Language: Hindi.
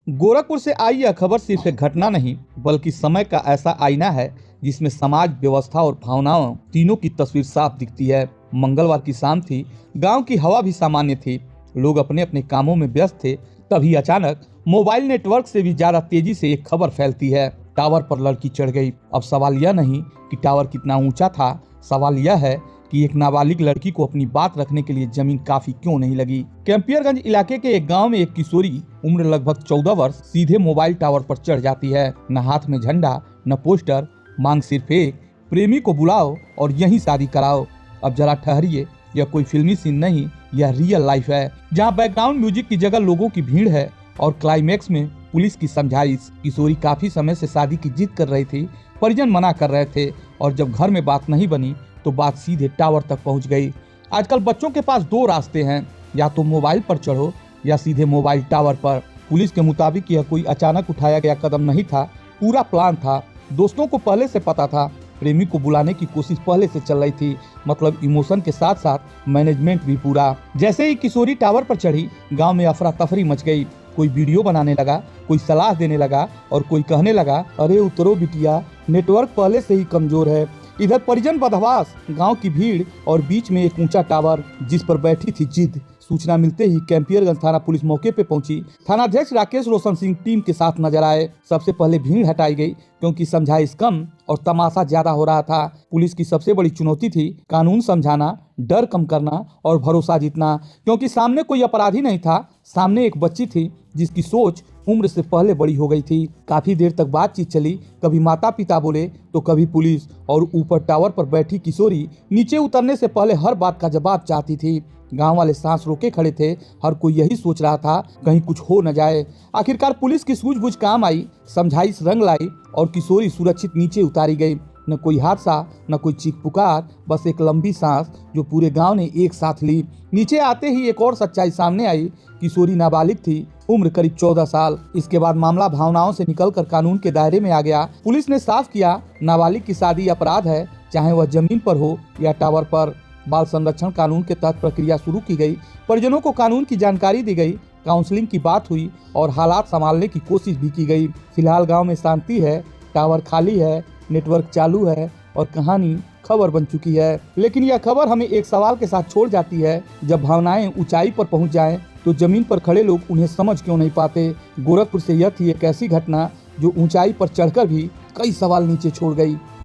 गोरखपुर से आई यह खबर सिर्फ एक घटना नहीं बल्कि समय का ऐसा आईना है जिसमें समाज, व्यवस्था और भावनाओं तीनों की तस्वीर साफ दिखती है। मंगलवार की शाम थी। गांव की हवा भी सामान्य थी। लोग अपने अपने कामों में व्यस्त थे। तभी अचानक मोबाइल नेटवर्क से भी ज्यादा तेजी से एक खबर फैलती है। टावर पर लड़की चढ़ गई। अब सवाल यह नहीं कि टावर कितना ऊंचा था, सवाल यह है कि एक नाबालिग लड़की को अपनी बात रखने के लिए जमीन काफी क्यों नहीं लगी। कैंपियरगंज इलाके के एक गांव में एक किशोरी उम्र लगभग 14 वर्ष सीधे मोबाइल टावर पर चढ़ जाती है। न हाथ में झंडा, न पोस्टर, मांग सिर्फ एक, प्रेमी को बुलाओ और यहीं शादी कराओ। अब जरा ठहरिए, यह कोई फिल्मी सीन नहीं, यह रियल लाइफ है, जहां बैकग्राउंड म्यूजिक की जगह लोगों की भीड़ है और क्लाइमेक्स में पुलिस की समझाइश। किशोरी काफी समय से शादी की जिद कर रही थी, परिजन मना कर रहे थे और जब घर में बात नहीं बनी तो बात सीधे टावर तक पहुंच गई। आजकल बच्चों के पास दो रास्ते हैं, या तो मोबाइल पर चढ़ो या सीधे मोबाइल टावर पर। पुलिस के मुताबिक यह कोई अचानक उठाया गया कदम नहीं था, पूरा प्लान था। दोस्तों को पहले से पता था, प्रेमी को बुलाने की कोशिश पहले से चल रही थी, मतलब इमोशन के साथ साथ मैनेजमेंट भी पूरा। जैसे ही किशोरी टावर पर चढ़ी, गांव में अफरा तफरी मच गई। कोई वीडियो बनाने लगा, कोई सलाह देने लगा और कोई कहने लगा, अरे उतरो बिटिया, नेटवर्क पहले से ही कमजोर है। इधर परिजन बदहवास, गांव की भीड़ और बीच में एक ऊंचा टावर जिस पर बैठी थी जिद। सूचना मिलते ही कैंपियरगंज थाना पुलिस मौके पे पहुंची। थानाध्यक्ष राकेश रोशन सिंह टीम के साथ नजर आए। सबसे पहले भीड़ हटाई गई क्योंकि समझाइश कम और तमाशा ज्यादा हो रहा था। पुलिस की सबसे बड़ी चुनौती थी कानून समझाना, डर कम करना और भरोसा जीतना, क्योंकि सामने कोई अपराधी नहीं था, सामने एक बच्ची थी जिसकी सोच उम्र से पहले बड़ी हो गई थी। काफी देर तक बातचीत चली, कभी माता पिता बोले तो कभी पुलिस, और ऊपर टावर पर बैठी किशोरी नीचे उतरने से पहले हर बात का जवाब चाहती थी। गांव वाले सांस रोके खड़े थे, हर कोई यही सोच रहा था कहीं कुछ हो न जाए। आखिरकार पुलिस की सूझबूझ काम आई, समझाइश रंग लाई और किशोरी सुरक्षित नीचे उतारी गई। न कोई हादसा, न कोई चीख पुकार, बस एक लंबी सांस जो पूरे गांव ने एक साथ ली। नीचे आते ही एक और सच्चाई सामने आई। किशोरी नाबालिग थी, उम्र करीब 14 साल। इसके बाद मामला भावनाओं से निकलकर कानून के दायरे में आ गया। पुलिस ने साफ किया, नाबालिग की शादी अपराध है, चाहे वह जमीन पर हो या टावर पर। बाल संरक्षण कानून के तहत प्रक्रिया शुरू की गई। परिजनों को कानून की जानकारी दी गई, काउंसलिंग की बात हुई और हालात संभालने की कोशिश भी की गई। फिलहाल गाँव में शांति है, टावर खाली है, नेटवर्क चालू है और कहानी खबर बन चुकी है। लेकिन यह खबर हमें एक सवाल के साथ छोड़ जाती है, जब भावनाएं ऊंचाई पर पहुंच जाएं तो जमीन पर खड़े लोग उन्हें समझ क्यों नहीं पाते। गोरखपुर से यह थी एक ऐसी घटना जो ऊंचाई पर चढ़कर भी कई सवाल नीचे छोड़ गई।